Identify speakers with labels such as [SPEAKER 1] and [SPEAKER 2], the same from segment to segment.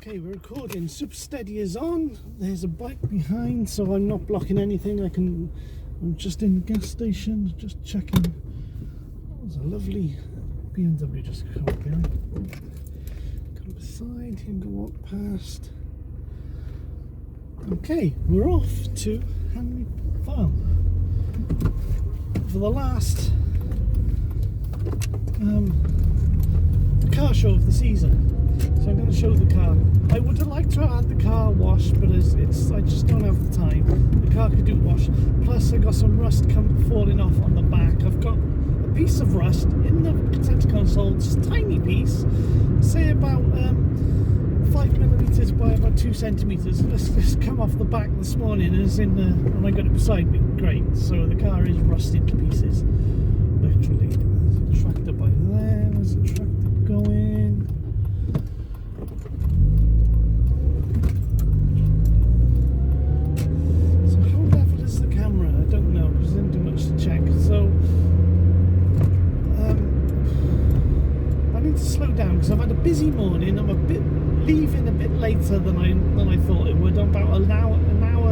[SPEAKER 1] Okay, we're recording. Super Steady is on. There's a bike behind, so I'm not blocking anything. I'm just in the gas station, just checking. There's a lovely BMW just come up behind. Come beside him to walk past. Okay, we're off to Hanley Farm for the last car show of the season. So I'm going to show the car. I would have liked to have had the car washed, but I just don't have the time. The car could do wash. Plus I got some rust falling off on the back. I've got a piece of rust in the center console, just a tiny piece, say about 5mm by about 2 centimeters. This come off the back this morning, and it's in when I got it beside me. Great. So the car is rusted to pieces, literally. There's a tractor by there. There's a tractor going. Slow down because I've had a busy morning. I'm leaving a bit later than I thought it would. I'm about an hour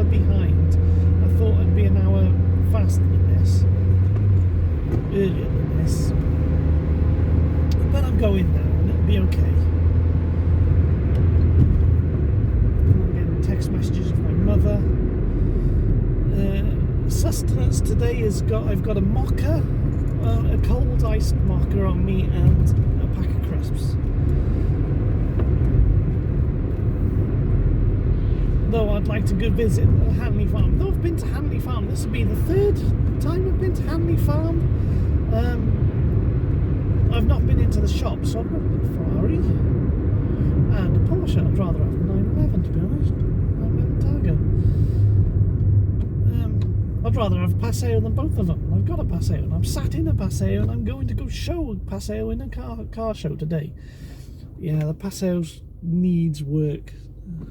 [SPEAKER 1] behind. I thought I'd be an hour faster than this, earlier than this, but I'm going now and it'll be okay. I'm getting text messages of my mother. Sustenance today I've got a mocha, a cold iced mocha on me, and a pack of crisps. Though I'd like to go visit Hanley Farm. Though I've been to Hanley Farm, this will be the 3rd time I've been to Hanley Farm. I've not been into the shop, so I've got a Ferrari and a Porsche. I'd rather have the 911, to be honest. 911 Targa. I'd rather have a Paseo than both of them. I've got a Paseo and I'm sat in a Paseo and I'm going to go show a Paseo in a car show today. Yeah, the Paseo needs work.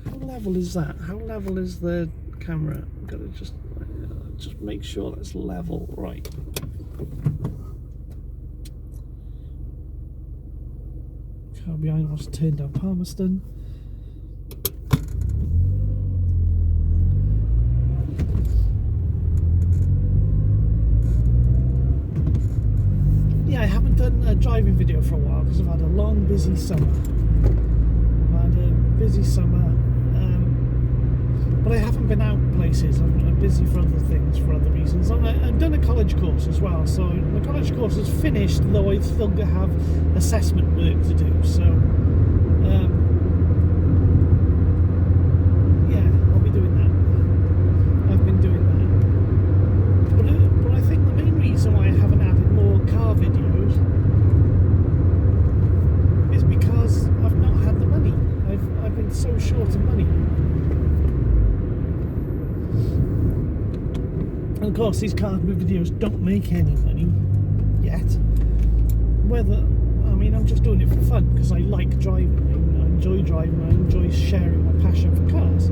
[SPEAKER 1] How level is that? How level is the camera? I've got to just make sure that's level. Right. Car behind wants to turn down Palmerston. I haven't done a driving video for a while because I've had a long, busy summer. But I haven't been out places. I'm busy for other things, for other reasons. I've done a college course as well, so the college course is finished, though I still have assessment work to do. So, yeah, I'll be doing that. I've been doing that. But I think the main reason why I haven't added more car videos is because I've not had the money. I've been so short of money. And of course these car videos don't make any money yet. I'm just doing it for fun because I like driving. I enjoy driving. I enjoy sharing my passion for cars.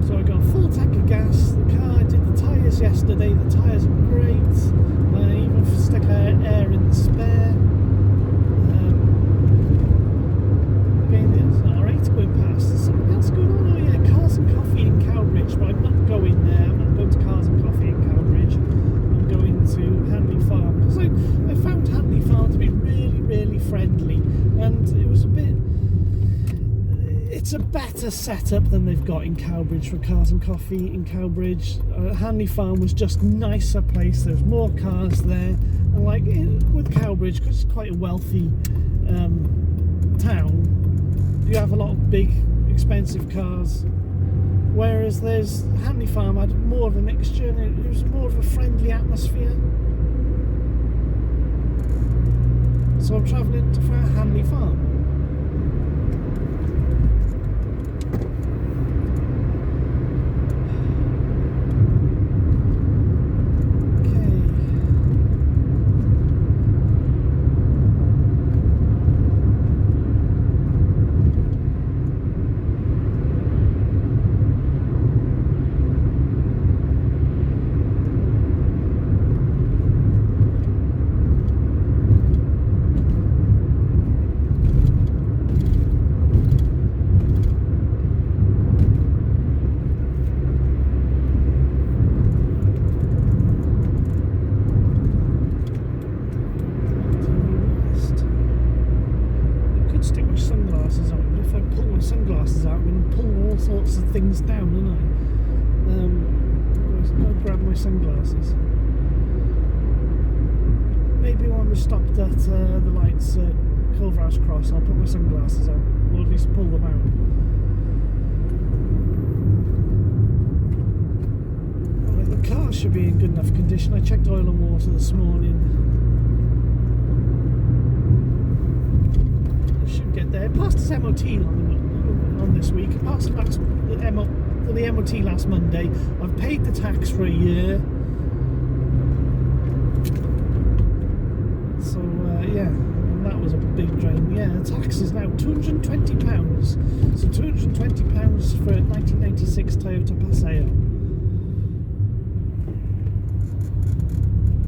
[SPEAKER 1] So I got a full tank of gas. The car, I did the tyres yesterday. The tyres are great. I even stuck air in the spare. Again, there's an R8 going past. There's something else going on. Oh yeah, Cars and Coffee in Cowbridge. But I'm not going there. I'm not going to Cars and Coffee in Cowbridge. I'm going to Hanley Farm because I found Hanley Farm to be really, really friendly, and it was it's a better setup than they've got in Cowbridge for Cars and Coffee in Cowbridge. Hanley Farm was just nicer place. There's more cars there, and like with Cowbridge, because it's quite a wealthy town, you have a lot of big, expensive cars. Whereas there's Hanley Farm had more of a mixture, and it was more of a friendly atmosphere. So I'm travelling to Hanley Farm. my sunglasses out. I'm going to pull all sorts of things down, aren't I? I'll grab my sunglasses. Maybe when we're stopped at the lights at Culverhouse Cross, I'll put my sunglasses on, or at least pull them out. Right, the car should be in good enough condition. I checked oil and water this morning. I should get there. It passed its MOT on this week. It passed the MOT last Monday. I've paid the tax for a year. So yeah, and that was a big drain. Yeah, the tax is now £220. So £220 for a 1996 Toyota Paseo.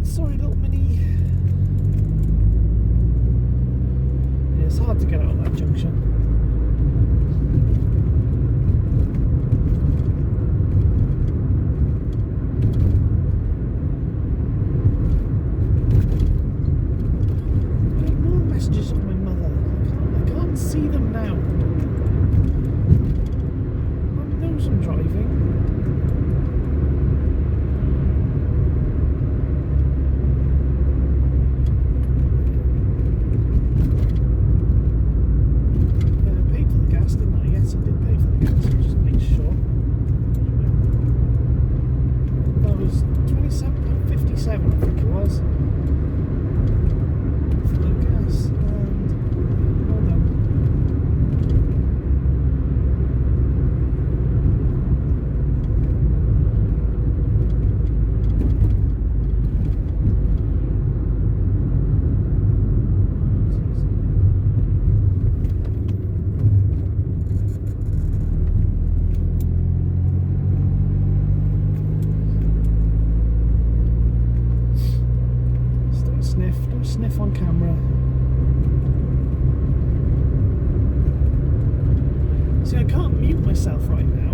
[SPEAKER 1] Sorry, little mini. Yeah, it's hard to get out of that junction. Messages of my mother. I can't see them now. Mum knows I'm driving. Yeah, I paid for the gas, didn't I? Yes, I did pay for the gas. Just to make sure. That was £27.57, I think it was. Don't sniff on camera. See, I can't mute myself right now.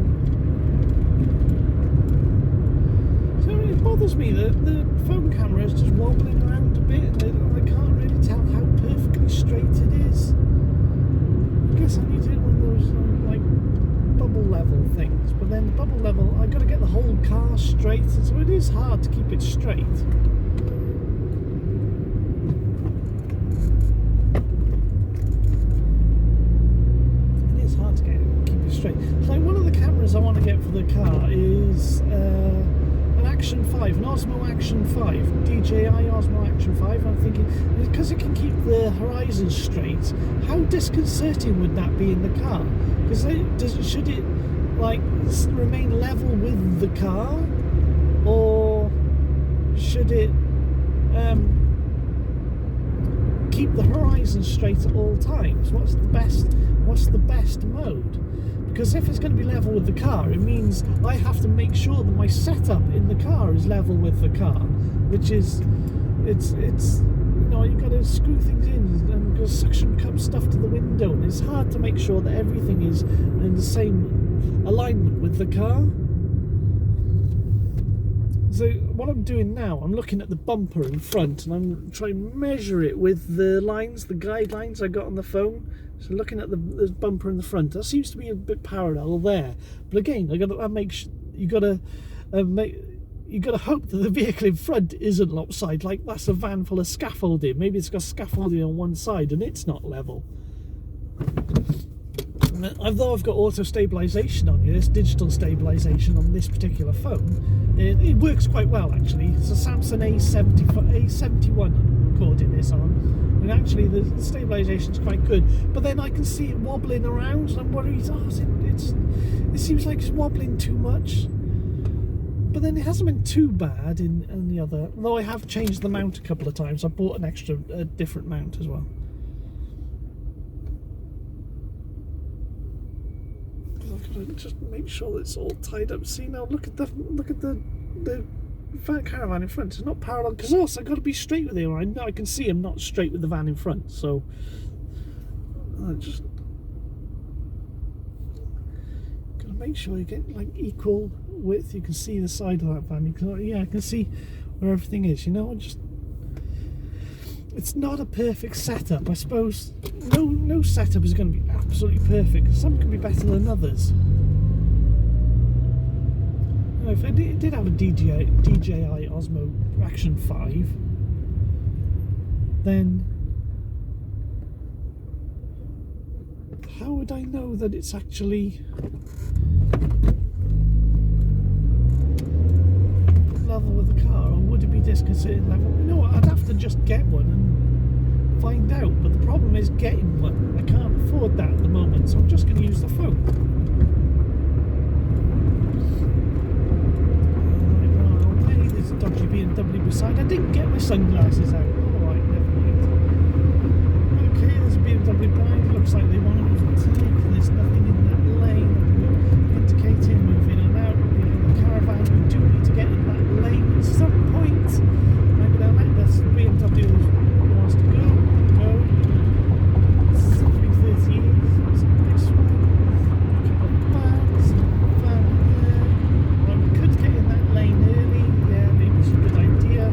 [SPEAKER 1] So it bothers me that the phone camera is just wobbling around a bit, and I can't really tell how perfectly straight it is. I guess I need to hit one of those like bubble level things, but then bubble level, I've got to get the whole car straight, and so it is hard to keep it straight. Like one of the cameras I want to get for the car is an Action 5, an Osmo Action 5, DJI Osmo Action 5. I'm thinking, because it can keep the horizon straight, how disconcerting would that be in the car? Because should it like remain level with the car, or should it keep the horizon straight at all times? What's the best mode? Because if it's going to be level with the car, it means I have to make sure that my setup in the car is level with the car, which is, it's you know, you've got to screw things in and go suction cup stuff to the window, and it's hard to make sure that everything is in the same alignment with the car. So what I'm doing now, I'm looking at the bumper in front, and I'm trying to measure it with the lines, the guidelines I got on the phone. So looking at the bumper in the front, that seems to be a bit parallel there. But again, you got to hope that the vehicle in front isn't lopsided. Like that's a van full of scaffolding. Maybe it's got scaffolding on one side and it's not level. Although I've got auto stabilisation on here, this digital stabilisation on this particular phone, it works quite well actually. It's a Samsung A71 coordinates on. And actually the stabilisation is quite good, but then I can see it wobbling around and I'm worried, it seems like it's wobbling too much. But then it hasn't been too bad in the other, though I have changed the mount a couple of times. I bought a different mount as well. I've got to just make sure that it's all tied up. See now, look at the caravan in front. It's not parallel, because also I've got to be straight with him. I know I can see him not straight with the van in front, so I just got to make sure you get like equal width. You can see the side of that van. I can see where everything is. You know, it's not a perfect setup. I suppose no setup is going to be absolutely perfect. Some can be better than others. If I did have a DJI Osmo Action 5, then how would I know that it's actually level with the car, or would it be disconcerting level? You know what, I'd have to just get one and find out, but the problem is getting one. I can't afford that at the moment, so I'm just going to use the phone. Okay, there's a dodgy BMW beside. I didn't get my sunglasses out. Alright, never mind. Okay, there's a BMW behind. Looks like they want to overtake. There's nothing in that lane. Indicating moving on out. Behind the caravan, we do need to get in that lane at some point. I'm going to let this BMW who wants to go. This is 338. It's a nice one. A couple of vans. Van there. Well, we could get in that lane early. Yeah, maybe it's a good idea.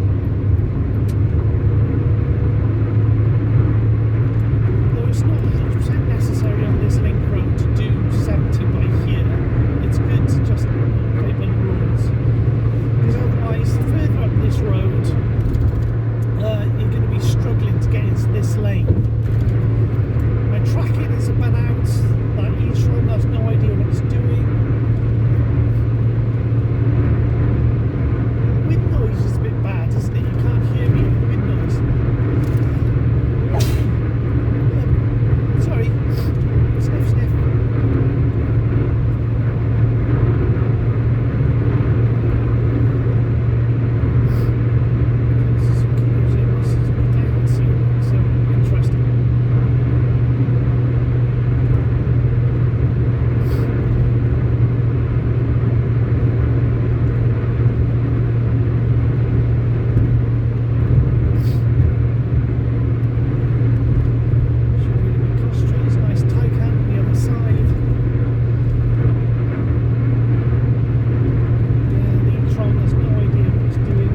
[SPEAKER 1] Though it's not 100% necessary on this link road to do 70 by here. It's good to just play by the rules. Because otherwise, the further up this road, you're going to be struggling to get into this lane. My tracking is about out. That e-tron has no idea what it's doing. Wind noise is a bit bad, isn't it? You can't hear me with the wind noise. Sorry. Sniff, sniff. So interesting. Nice Taycan on the other side. Yeah, the e-tron has no idea what it's doing.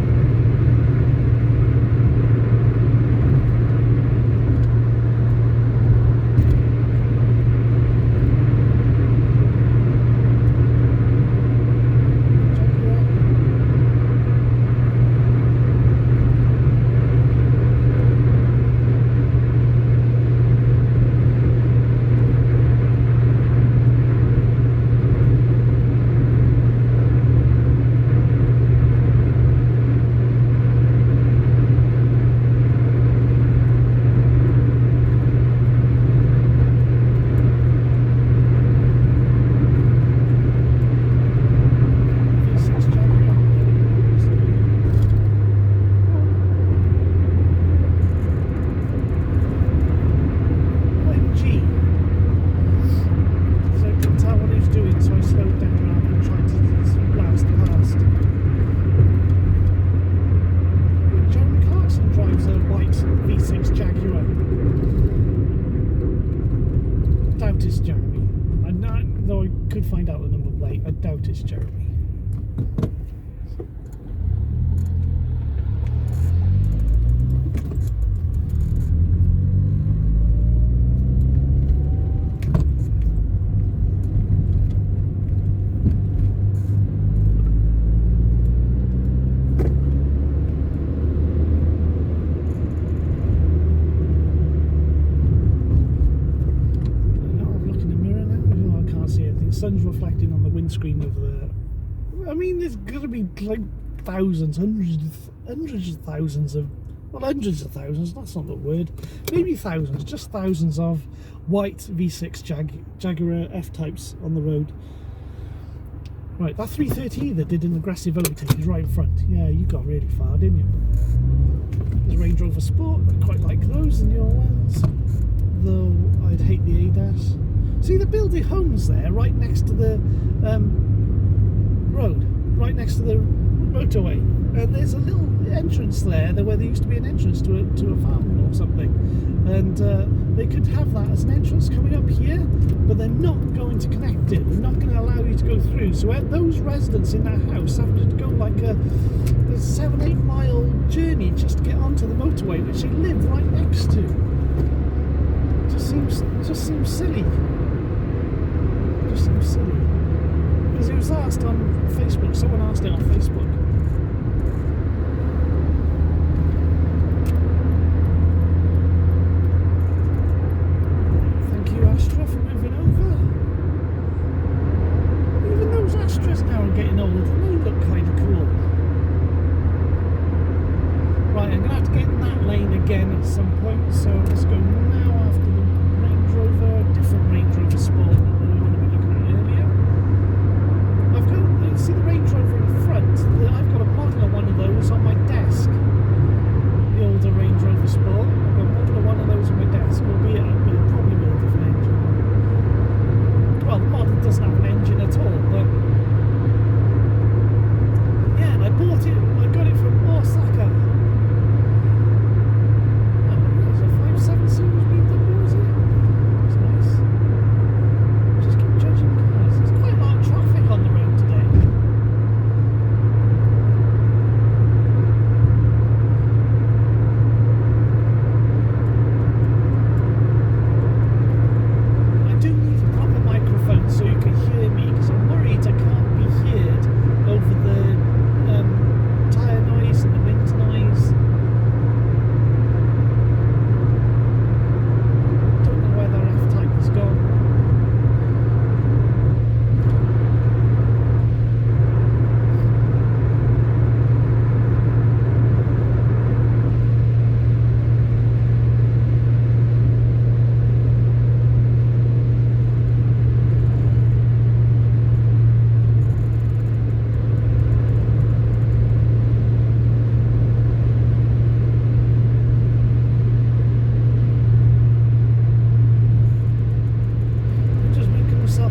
[SPEAKER 1] Find out the number plate. I doubt it's Jeremy. Sun's reflecting on the windscreen of the. I mean, there's got to be like thousands, hundreds of thousands of. Well, hundreds of thousands, that's not the word. Maybe thousands, just thousands of white V6 Jaguar F-types on the road. Right, that 330 that did an aggressive overtake is right in front. Yeah, you got really far, didn't you? There's Range Rover Sport. I quite like those in your ones. Though I'd hate the ADAS. See, they're building homes there, right next to the road, right next to the motorway. And there's a little entrance there where there used to be an entrance to a farm or something. and they could have that as an entrance coming up here, but they're not going to connect it. They're not going to allow you to go through. So those residents in that house have to go like a 7-8 mile journey just to get onto the motorway, which they live right next to. Just seems silly. Just seems silly. Because it was asked on Facebook. Someone asked it on Facebook. For moving over. Even those Astras now are getting old and they look kind of cool. Right, I'm going to have to get in that lane again at some point, so let's go now after the Range Rover, different Range Rover Sport that we were going to be looking at earlier. I've got, see the Range Rover in front, I've got a model of one of those on my desk. The older Range Rover Sport, I've got a model of one of those on my desk, albeit probably with a different engine. Well, the model doesn't have an engine at all, but yeah, and I bought it, I got it from Osaka. Oh, it's a 5.7 series BMW, is it? That's nice. Just keep judging cars. There's quite a lot of traffic on the road today. So you can hear me, because I'm worried I can't be heard over the tyre noise and the wind noise. Don't know where their F-Type has gone.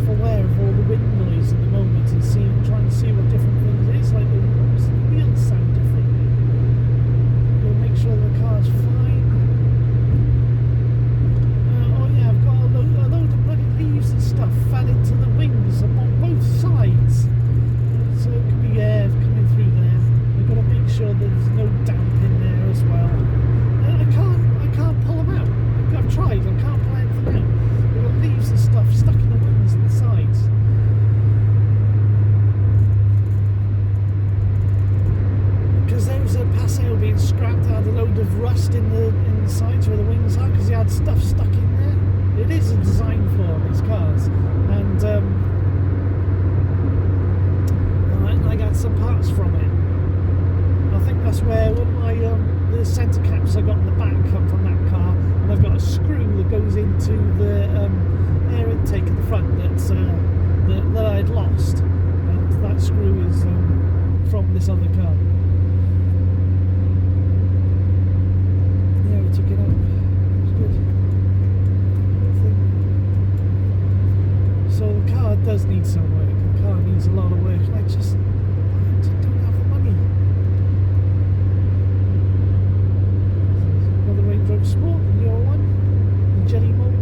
[SPEAKER 1] Aware of all the wind noise at the moment and trying to see what different things it is. Like the wheels sound differently. We'll make sure the car's fine. Oh yeah, I've got a load of bloody leaves and stuff fell into the wings on both sides. So it could be air coming through there. I've got to make sure there's no damp in there as well. I can't pull them out. I've tried, I can't pull anything out. We've got leaves and stuff stuck in the wings and the sides. Because there was a Paseo being scrapped, had a load of rust in the sides where the wings are, because he had stuff stuck in there. It is a design flaw, these cars. And I got some parts from it. I think that's where one of my the centre caps I got in the back come from that car, and I've got a screw that goes into the air intake at the front that I'd lost, and that screw is from this other car. Yeah, we took it out. It was good. So the car does need some work. The car needs a lot of work, and I just don't have the money. Another Range Rover Sport, the newer one, the jelly mold.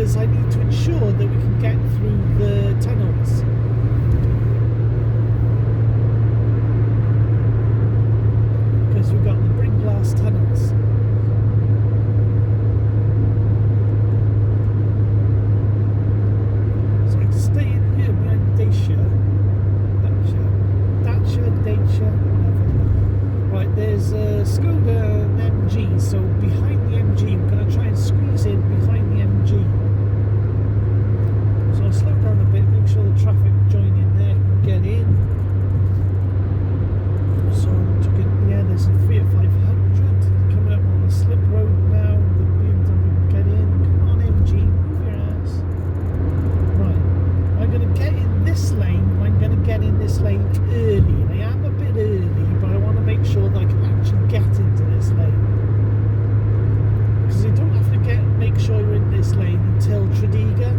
[SPEAKER 1] because I need to ensure that we can get through the tunnels. Because we've got the brick glass tunnels. So I can stay in here behind Dacia, whatever. Right, there's a Skoda and MG, so behind the MG, we're going to try and squeeze in behind the MG. So I'll slow down a bit, make sure the traffic join in there can get in. So I'm looking, yeah, there's a Fiat 500 coming up on the slip road now. The BMW can get in. Come on, MG, move your ass. Right, I'm going to get in this lane. I'm going to get in this lane early. I am a bit early, but I want to make sure that I can actually get into this lane. Because you don't have to make sure you're in this lane until Tredegar.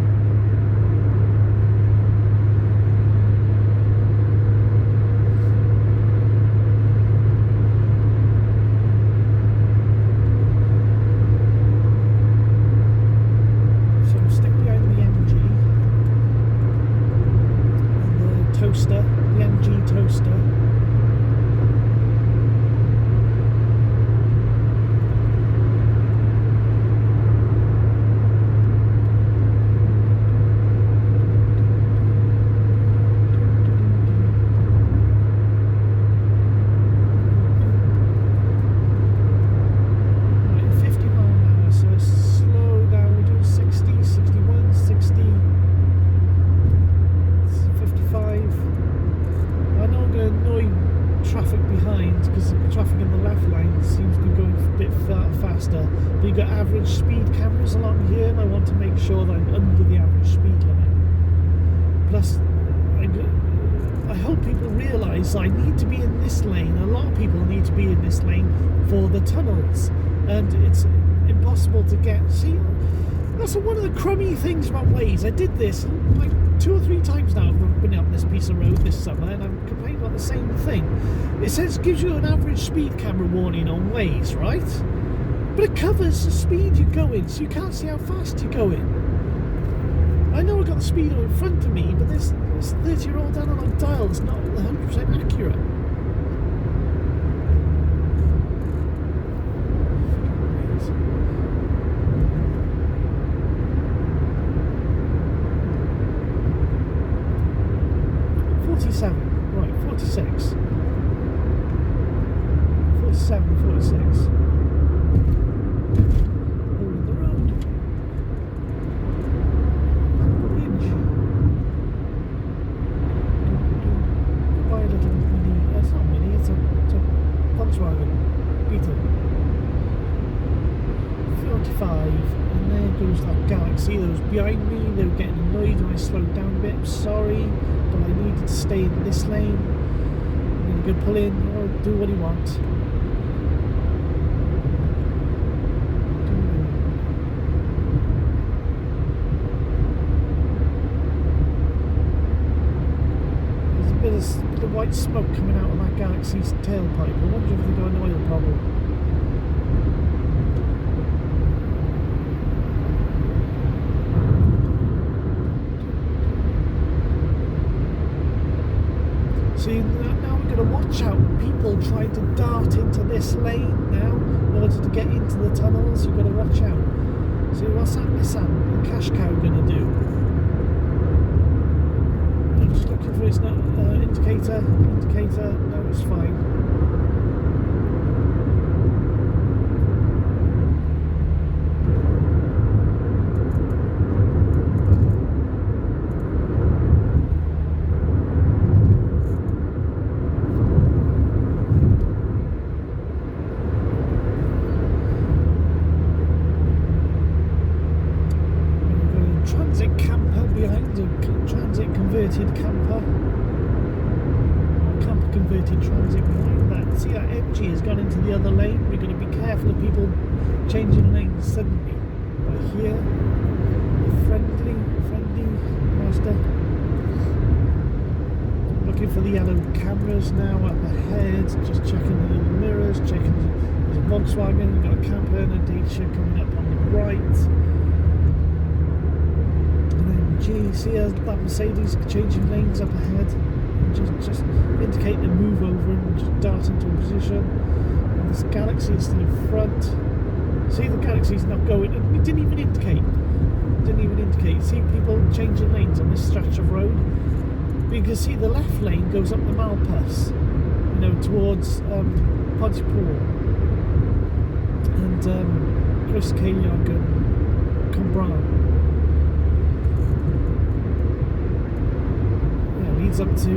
[SPEAKER 1] So we'll stick behind the MG and the Toaster, the MG Toaster. Speed cameras along here, and I want to make sure that I'm under the average speed limit. Plus, I hope people realise I need to be in this lane. A lot of people need to be in this lane for the tunnels, and it's impossible to get. See, that's one of the crummy things about Waze. I did this like 2 or 3 times now. I've been up this piece of road this summer, and I'm complaining about the same thing. It says gives you an average speed camera warning on Waze, right? But it covers the speed you're going, so you can't see how fast you're going. I know I've got the speedo in front of me, but this 30-year-old analog dial is not 100% accurate. Right, 46. 47, 46. See those behind me, they were getting annoyed when I slowed down a bit. I'm sorry, but I needed to stay in this lane. I'm going to go pull in or do what he wants. There's a bit of white smoke coming out of that Galaxy's tailpipe. I wonder if they've got an oil problem. See, now we're going to watch out people trying to dart into this lane now in order to get into the tunnels. You've got to watch out. See, what's that Nissan, the cash cow, going to do? I'm just looking for his indicator. No, it's fine. Transit behind that. See that MG has gone into the other lane. We're going to be careful of people changing lanes suddenly. But here, friendly master. Looking for the yellow cameras now up ahead. Just checking the little mirrors. Checking there's a Volkswagen. We've got a camper and a Dacia coming up on the right. gee, see that Mercedes changing lanes up ahead, just indicate to move over and just dart into a position. And this Galaxy is still in front. See, the Galaxy's not going. It didn't even indicate. See people changing lanes on this stretch of road. But you can see the left lane goes up the Malpas, you know, towards Pontypool and Chris Caylog and Cwmbran. Yeah, leads up to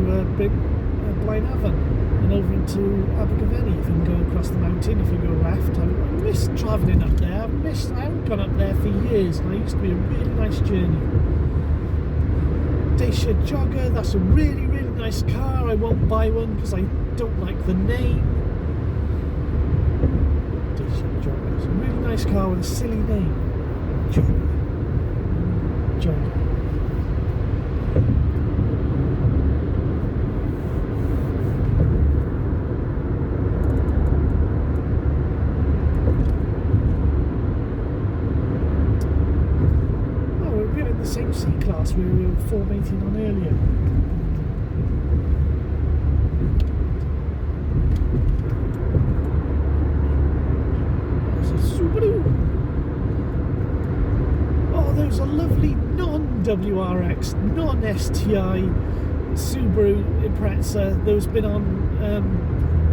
[SPEAKER 1] Blaenavon and over into Abergavenny. If you can go across the mountain, if you go left. I miss travelling up there. I haven't gone up there for years, and it used to be a really nice journey. Dacia Jogger, that's a really, really nice car. I won't buy one because I don't like the name. Dacia Jogger, it's a really nice car with a silly name. Jogger. The same C-Class we were formatting on earlier. There's a Subaru. Oh, there's a lovely non-WRX, non-STI Subaru Impreza that's been on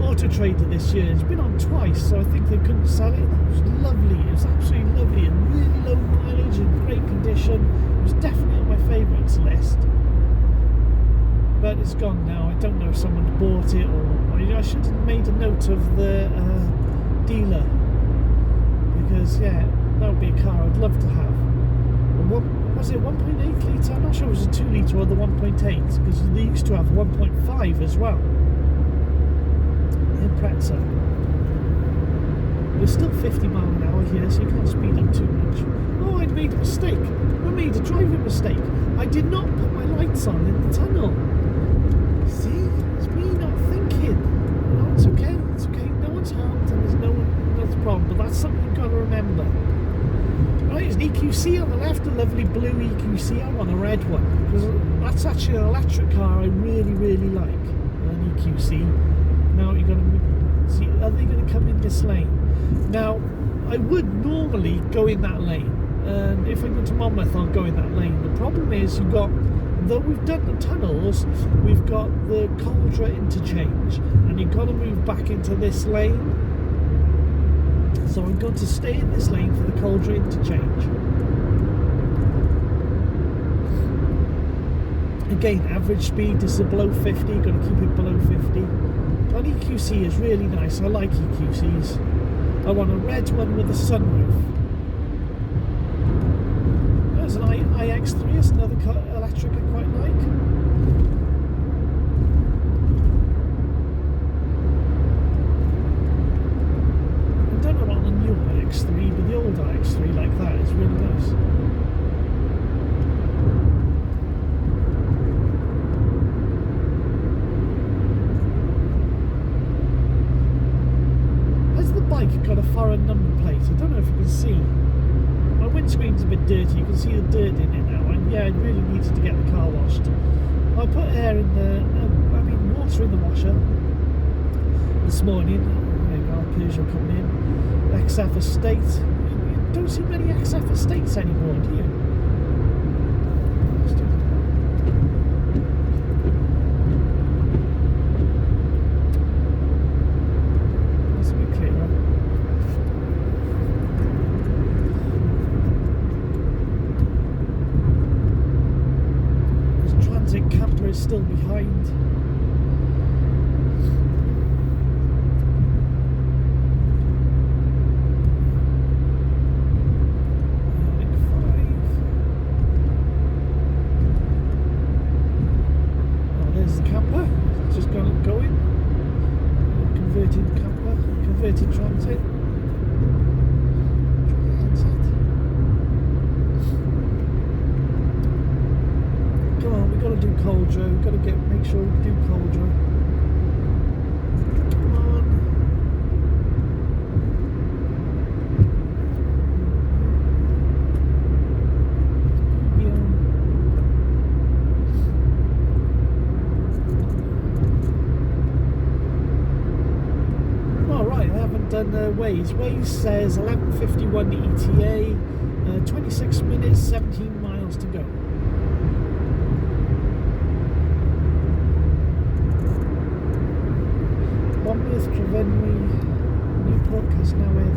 [SPEAKER 1] Auto Trader this year. It's been on twice, so I think they couldn't sell it. That was lovely. It was absolutely lovely and really low mileage and great condition. It was definitely on my favourites list, but it's gone now. I don't know if someone bought it, or I should have made a note of the dealer, because yeah, that would be a car I'd love to have. What was it, 1.8 litre? I'm not sure if it was a 2 litre or the 1.8, because they used to have 1.5 as well. Impreza. We're still 50 miles an hour here, so you can't speed up too much. Oh, I made a mistake. I made a driving mistake. I did not put my lights on in the tunnel. See? It's me not thinking. No, it's okay. It's okay. No one's harmed and there's no problem. But that's something you've got to remember. Right, there's an EQC on the left, a lovely blue EQC. I want a red one, because that's actually an electric car I really, really like. An EQC. Now you're going to see, are they going to come in this lane? Now, I would normally go in that lane, and if I go to Monmouth, I'll go in that lane. The problem is, you've got, though we've done the tunnels, we've got the Caldra interchange, and you've got to move back into this lane. So I'm going to stay in this lane for the Caldra interchange. Again, average speed, this is below 50, got to keep it below 50. An EQC is really nice, I like EQCs. I want a red one with a sunroof. There's an iX3, it's another electric I quite like. I don't know about the new iX3, but the old iX3 like that is really nice. Got a foreign number plate. I don't know if you can see. My windscreen's a bit dirty. You can see the dirt in it now. And yeah, I really needed to get the car washed. I put air in the, water in the washer this morning. There you go, Peugeot coming in. XF Estate. You don't see many XF Estates anymore, do you? Still behind. Ioniq 5. Oh, there's the camper. It's just going. Converted camper. Converted transit. We've got to do Caldra, we've got to make sure we do Caldra. Come on. done Waze. Waze says 11:51 ETA, 26 minutes, 17 miles to go. Monmouth, Trevenwy, Newport, Casnewydd.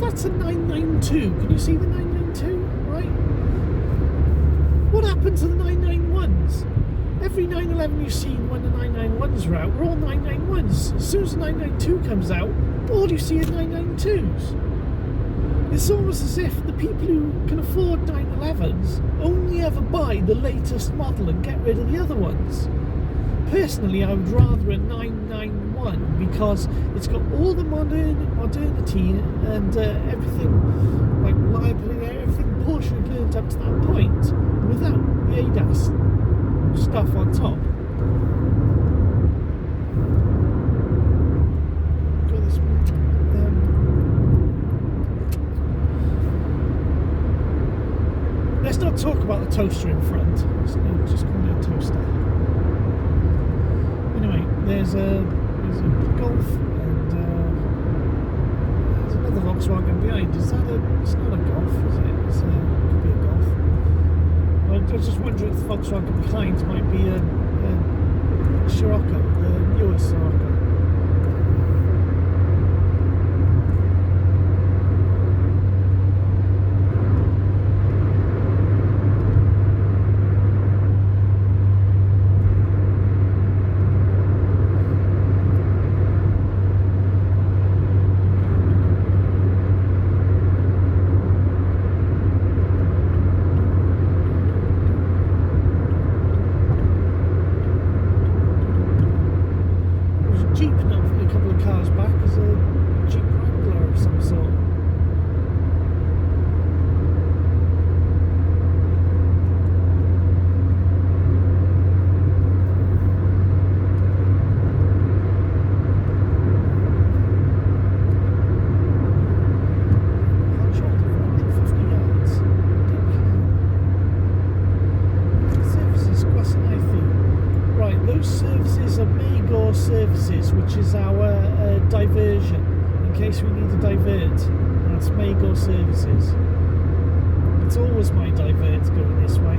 [SPEAKER 1] That's a 992. Can you see the 992? Right? What happened to the 991s? Every 911 you've seen when the 991s are out, we're all 991s. As soon as the 992 comes out, all you see is 992s. It's almost as if the people who can afford 911s only ever buy the latest model and get rid of the other ones. Personally, I would rather a 991 because it's got all the modernity and everything, like reliability, everything Porsche had learned up to that point, without the ADAS stuff on top. Go this way. Let's not talk about the toaster in front. Just call it a toaster. Anyway, there's a Golf and there's another Volkswagen behind. Is that it's not a Golf, is it? It could be a Golf. I was just wondering if the Volkswagen behind might be a Scirocco, the newer Scirocco. Services, which is our diversion in case we need to divert. That's Magor Services. It's always my divert going this way.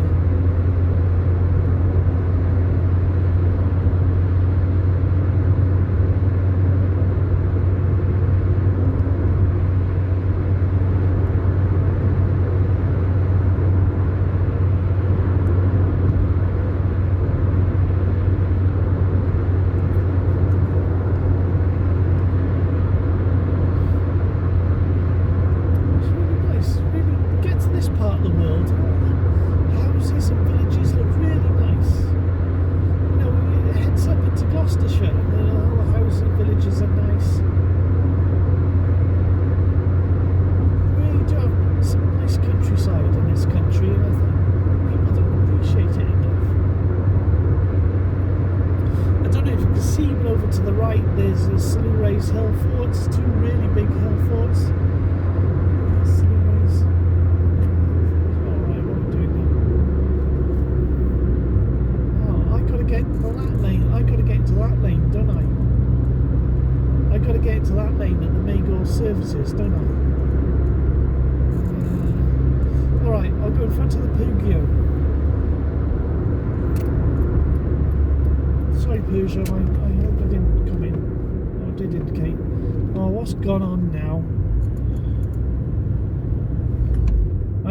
[SPEAKER 1] Services, don't I? Alright, I'll go in front of the Peugeot. Sorry Peugeot, I hope I didn't come in. I did indicate. Oh, what's gone on now?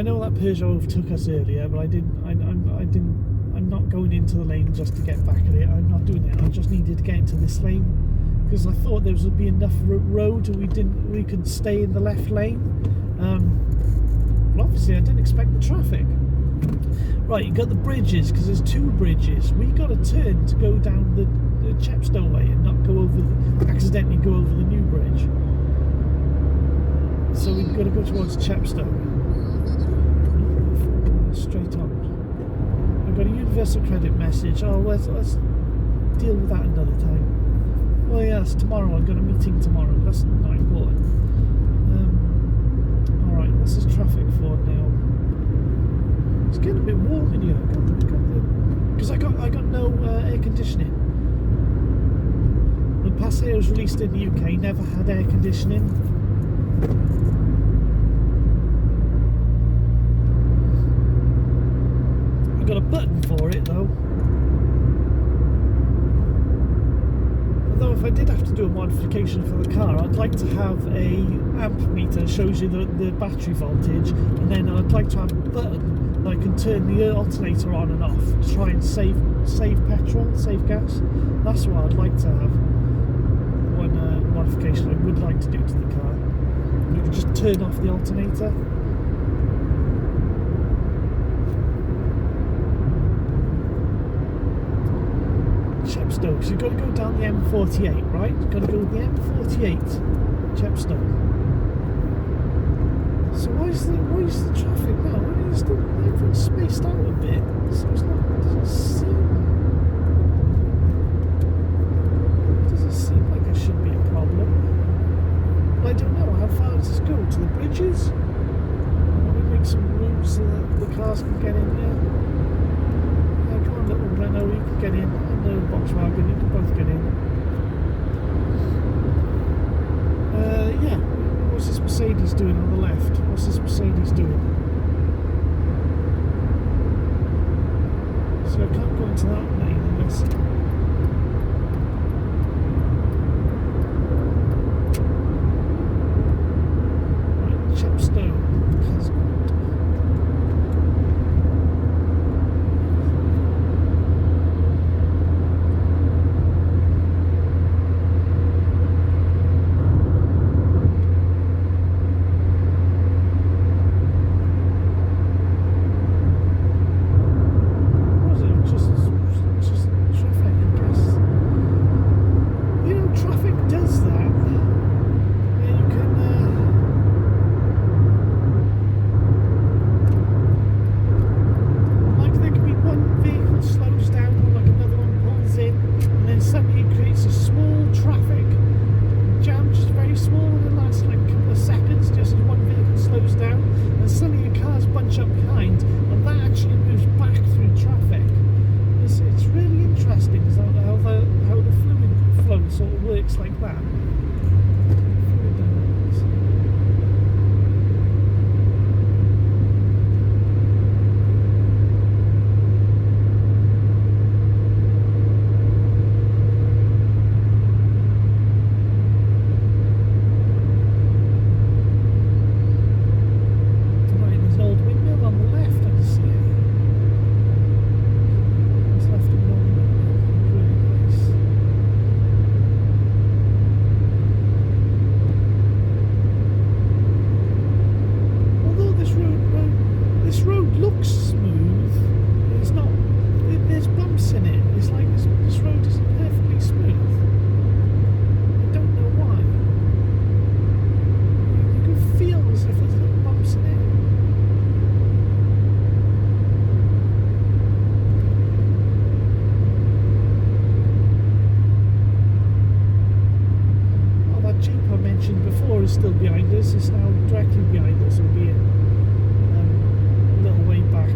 [SPEAKER 1] I know that Peugeot overtook us earlier, but I'm not going into the lane just to get back at it. I'm not doing it. I just needed to get into this lane because I thought there would be enough road and we could stay in the left lane. But obviously I didn't expect the traffic. Right, you got the bridges, because there's 2 bridges. We got to turn to go down the Chepstow way and not go over accidentally go over the new bridge. So we've got to go towards Chepstow. Straight on. I've got a universal credit message. Oh, let's deal with that another time. Oh yes, tomorrow. I've got a meeting tomorrow. That's not important. Alright, what's this traffic for now? It's getting a bit warm in here. Because I got no air conditioning. The Paseo was released in the UK, never had air conditioning. I got a button for it though. Although if I did have to do a modification for the car, I'd like to have a amp meter that shows you the battery voltage, and then I'd like to have a button that I can turn the alternator on and off to try and save petrol, save gas. That's what I'd like to have. One modification I would like to do to the car. You can just turn off the alternator. Chepstow, because you've got to go down the M48, right? You've got to go the M48, Chepstow. So why is the traffic now? Everyone's spaced out a bit, so it's not. Doesn't seem like there should be a problem. I don't know, how far does this go? To the bridges? Maybe make some room so that the cars can get in there. Yeah, come on, little Renault, you can get in. And the Volkswagen, you can both get in. Yeah. What's this Mercedes doing on the left? What's this Mercedes doing? So I can't go into that lane unless. Right, Chepstow. Is still behind us. It's now directly behind us, albeit a little way back.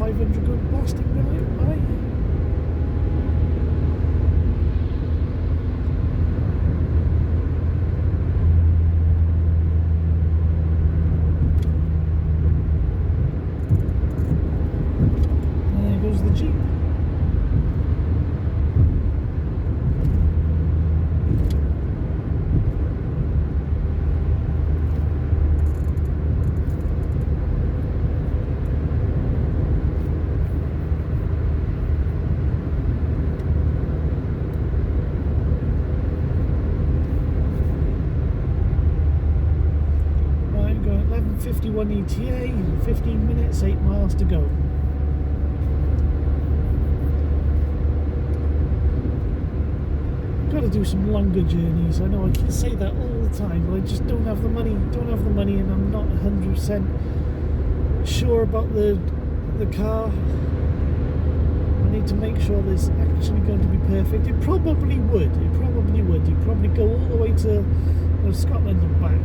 [SPEAKER 1] 500 quid plastic bag. There goes the Jeep. Right, we've got 11:51 ETA, 15 minutes, 8 miles to go. Got to do some longer journeys. I know I can say that all the time, but I just don't have the money. And I'm not 100% sure about the car. I need to make sure this actually going to be perfect. It probably would. You'd probably go all the way to Scotland and back.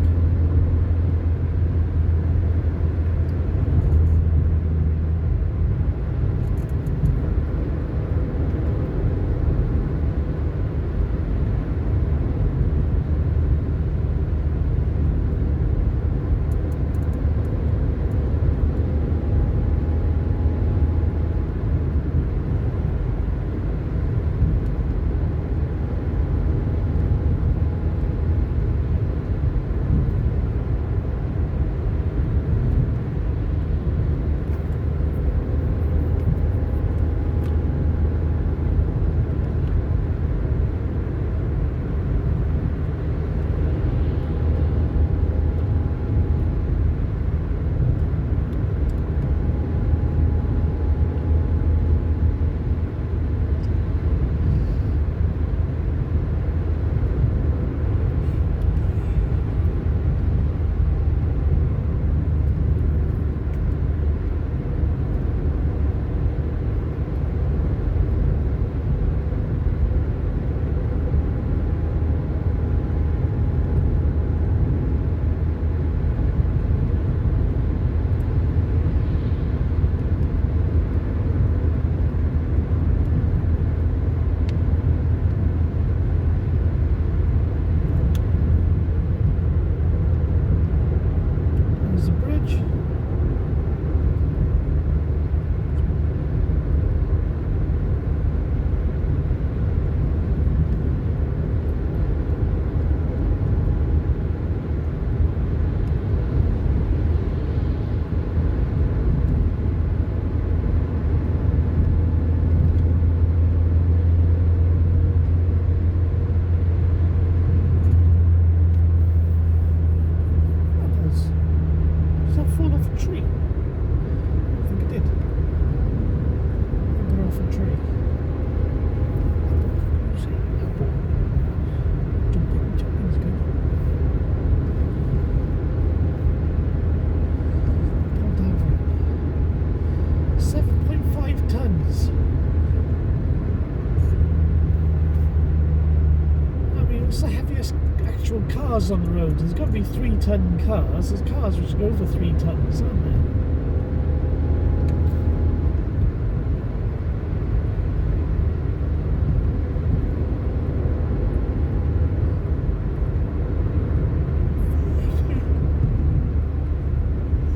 [SPEAKER 1] Cars on the road. There's got to be 3-ton cars. There's cars which go over 3 tons, aren't there?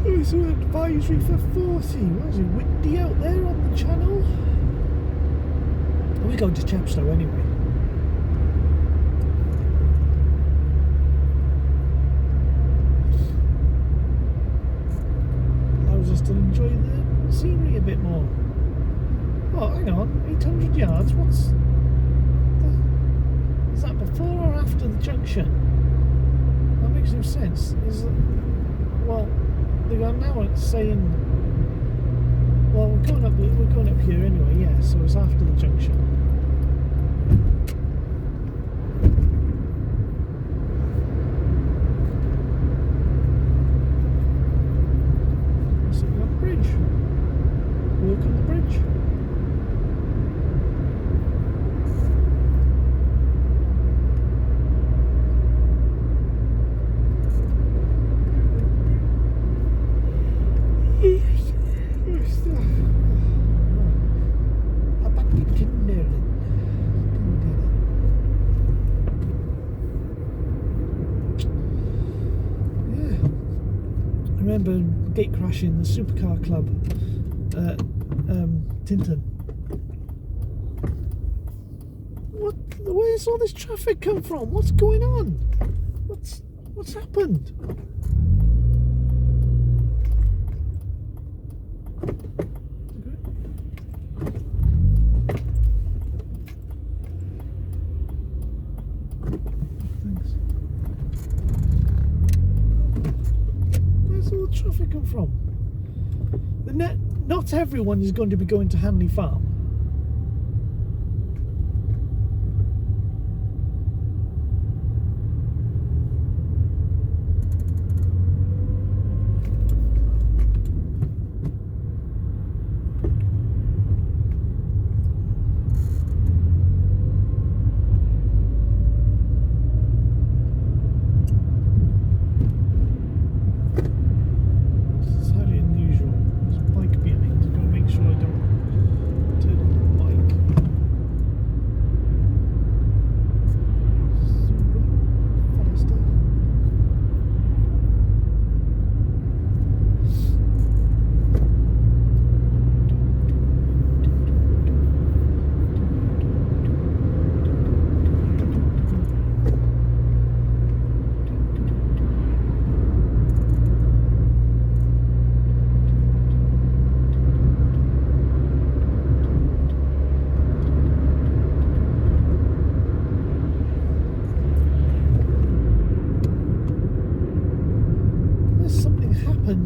[SPEAKER 1] It's an advisory for 40. What is it, windy out there on the channel? We're going to Chepstow anyway. Us to enjoy the scenery a bit more. Oh, hang on, 800 yards. Is that before or after the junction? That makes no sense. Well, they are now saying. Well, we're going up here anyway. Yeah, so it's after the junction. Work on the bridge. gate crashing the supercar club, Tinton. Where's all this traffic come from? What's going on? What's happened? Thanks. Where's all the traffic come from? Not everyone is going to be going to Hanley Farm.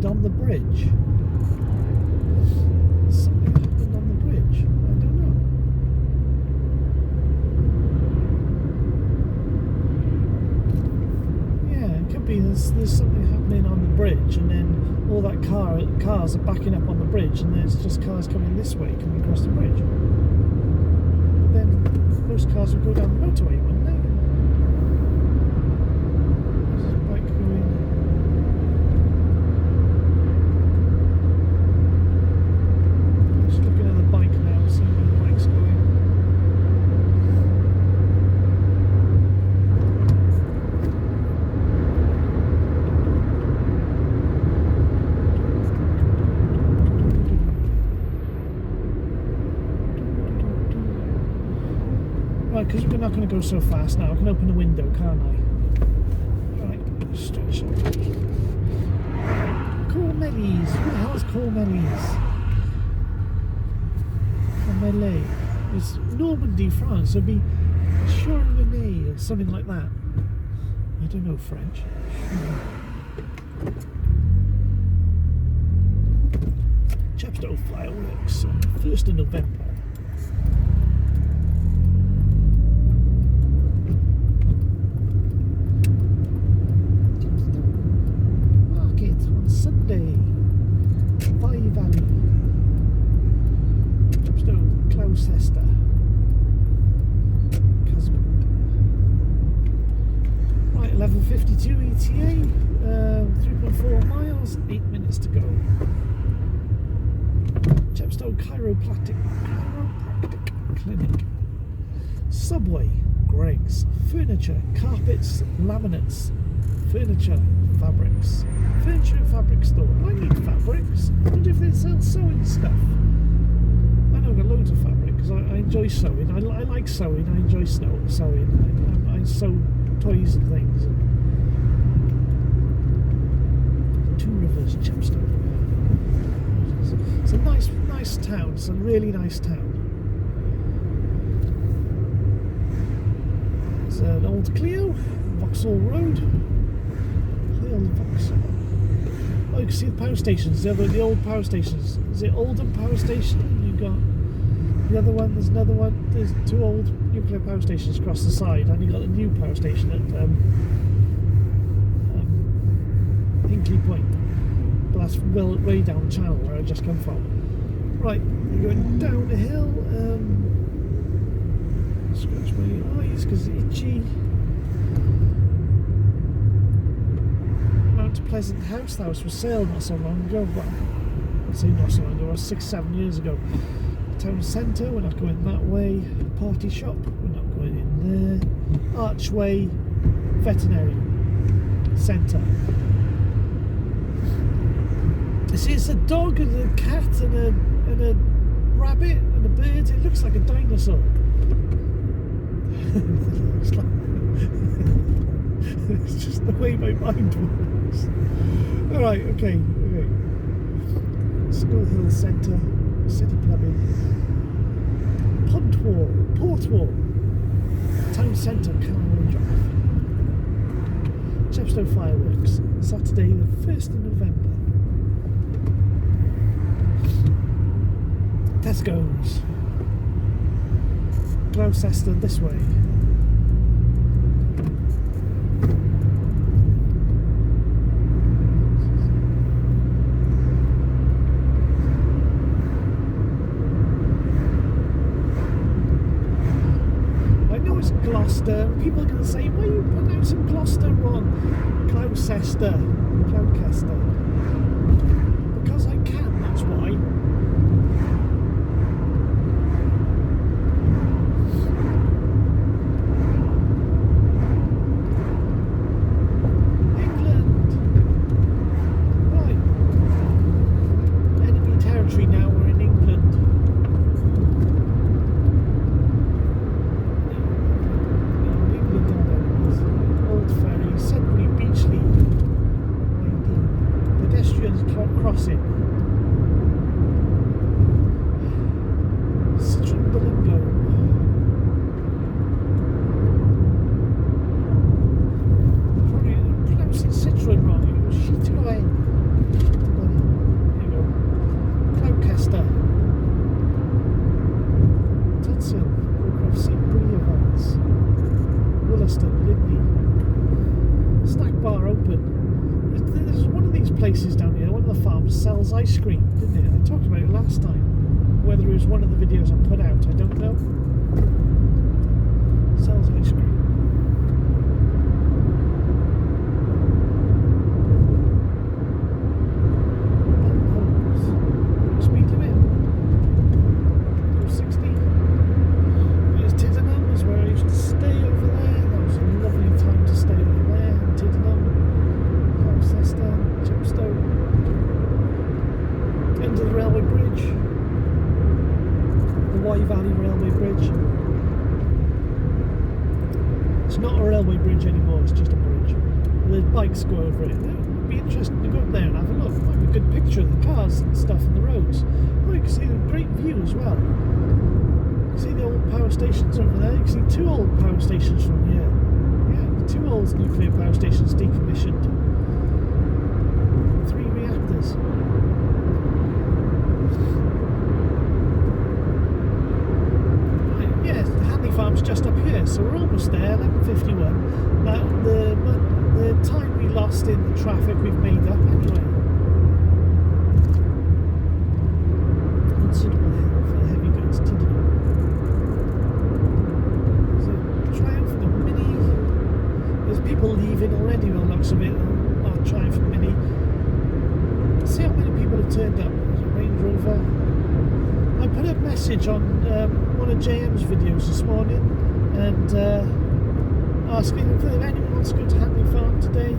[SPEAKER 1] On the bridge. Something happened on the bridge. I don't know. Yeah, it could be there's something happening on the bridge, and then all that cars are backing up on the bridge, and there's just cars coming this way, coming across the bridge. But then most cars would go down the motorway, wouldn't they? There's a bike going. Right, because we're not going to go so fast now. I can open the window, can't I? Right, stretch it. Cormelis. Who the hell is Cormelis? Cormelis. It's Normandy, France. It'd be Chardonnay or something like that. I don't know French. Chepstow fireworks on the 1st of November. Sunday, Vai Valley, Chepstow, Gloucester, Casband. Right, 11:52 ETA, 3.4 miles, 8 minutes to go. Chepstow Chiropractic Clinic, Subway, Greggs, Furniture, Carpets, Laminates, Furniture, Fabrics. Furniture and fabric store. I need fabrics. I wonder if they sell sewing stuff. I know I've got loads of fabric because I enjoy sewing. I like sewing. I enjoy sewing. I sew toys and things. Two Rivers, Chepstow. It's a nice town. It's a really nice town. There's an old Clio, Vauxhall Road. Vauxhall. Oh, you can see the power stations. The old power stations. Is it Oldham Power Station? You've got the other one. There's another one. There's two old nuclear power stations across the side, and you've got a new power station at Hinkley Point. But that's way down the channel where I just come from. Right, we're going down the hill. Scratch my eyes because it's itchy. Pleasant House. That was for sale not so long ago. Well, I'd say not so long ago. 6-7 years ago. Town centre. We're not going that way. Party shop. We're not going in there. Archway. Veterinary centre. See, it's a dog and a cat and a rabbit and a bird. It looks like a dinosaur. It's just the way my mind works. Alright, okay. School Hill Centre, City Plumbing, Port Wall, Town Centre, Canal Drive, Chepstow Fireworks, Saturday the 1st of November. Tesco's, Gloucester this way. Gloucester. People are going to say, why are you pronouncing Gloucester wrong? Gloucester. Because I can, that's why. England. Right. Enemy territory now, we're in England. Crossing. Citroen Berlingo. Probably pronouncing Citroen wrong. It was Citroen. There you go. Gloucester. Tudson. Woodcroft. St. Evans. Williston. Lydney. Snack bar open. There's one of these places down here, one of the farms sells ice cream, didn't it? I talked about it last time. Whether it was one of the videos I put out, I don't know. Sells ice cream. Speed limit. Go 60. There's Tiddenham, is where I used to stay over there. That was a lovely time to stay over there in Tiddenham. Chepstow, end of the railway bridge, the Wye Valley Railway Bridge. It's not a railway bridge anymore, it's just a bridge. The bikes go over it. It would be interesting to go up there and have a look. It might be a good picture of the cars and stuff and the roads. Oh, you can see the great view as well. You can see the old power stations over there. You can see 2 old power stations from here. Yeah, 2 old nuclear power stations decommissioned. 3 reactors. Right, yeah, the Hanley Farm's just up here, so we're almost there. 11:51. Now the time we lost in the traffic we've made up anyway. Considerable hill for heavy goods. Tiddenham. There's a Triumph and a Mini. There's people leaving already by the looks of it. Not Triumph and Mini. See how many people have turned up. There's a Range Rover. I put a message on one of JM's videos this morning and asking if anyone wants to go to Hanley Farm today.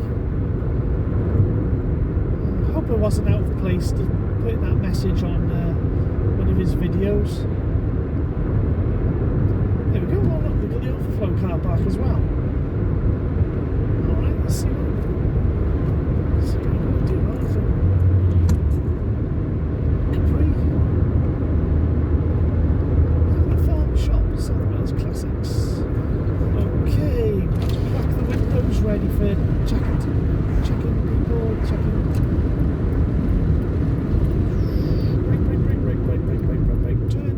[SPEAKER 1] I hope it wasn't out of place to put that message on one of his videos. There we go. Oh, look, we've got the overflow car park as well. Alright, let's see what we're going to do. Classics. Okay, crack the windows ready for checking people, checking. Brake, turn.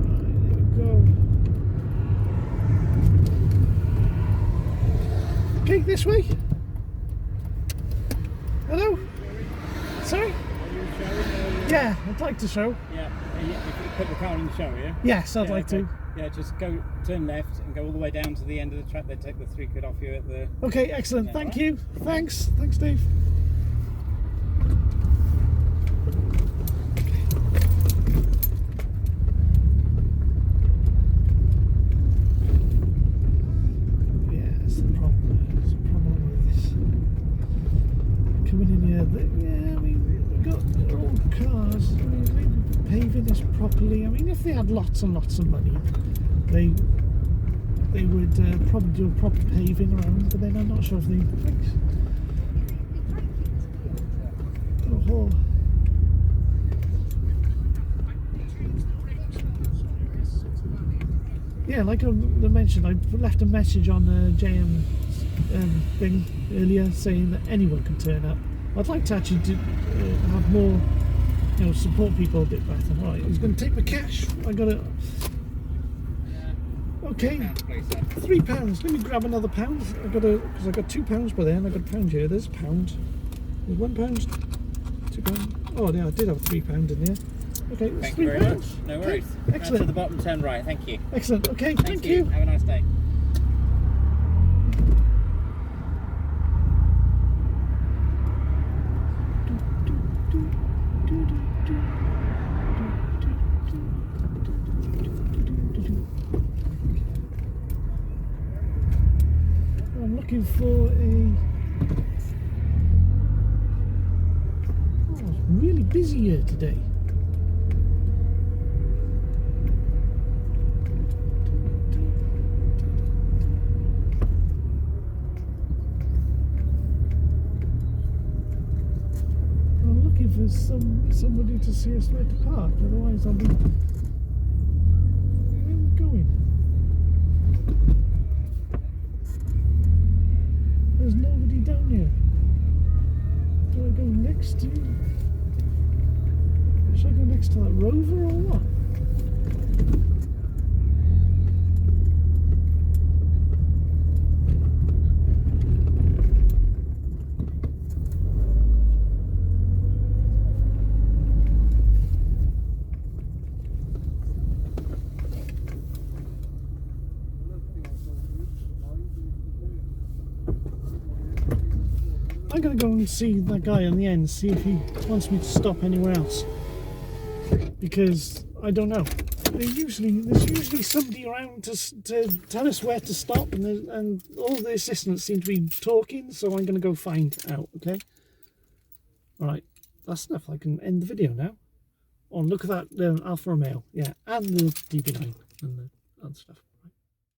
[SPEAKER 1] Right, there we go. Okay, this way. Hello? Sorry? Yeah, I'd like to show.
[SPEAKER 2] Yeah, if you put the car in the show, yeah?
[SPEAKER 1] Yes, I'd like to.
[SPEAKER 2] Yeah, just turn left and go all the way down to the end of the track. They take the £3 off you at the...
[SPEAKER 1] Okay, excellent. Thank you. Thanks, Dave. Yeah, that's the problem. There's a problem with this. Coming in here, yeah, we've got paving this properly. I mean, if they had lots and lots of money, they would probably do a proper paving around, but then I'm not sure if they... Oh. Yeah, like I mentioned, I left a message on JM thing earlier saying that anyone can turn up. I'd like to actually have more, support people a bit better. Right, he's going to take my cash. I got it. Okay, £3. Let me grab another pound. because I got £2 by then. I got £1 here. There's £1. There's £1, £2. Oh, yeah, I did have £3 in there. Okay,
[SPEAKER 2] thank you very much. No worries.
[SPEAKER 1] Okay. Excellent.
[SPEAKER 2] To the bottom, turn right. Thank you.
[SPEAKER 1] Excellent. Okay, thank you.
[SPEAKER 2] Have a nice day.
[SPEAKER 1] I'm looking for a... Oh, it's really busy here today. I'm looking for somebody to see us where to park, otherwise I'll be... Where am I going? There's nobody down here. Do I go next to... Should I go next to that Rover or what? I'm going to go and see that guy on the end, see if he wants me to stop anywhere else. Because I don't know. There's usually somebody around to tell us where to stop, and all the assistants seem to be talking, so I'm going to go find out, okay? Alright, that's enough. I can end the video now. Oh, look at that Alfa Romeo, yeah, and the DB9 and the other stuff.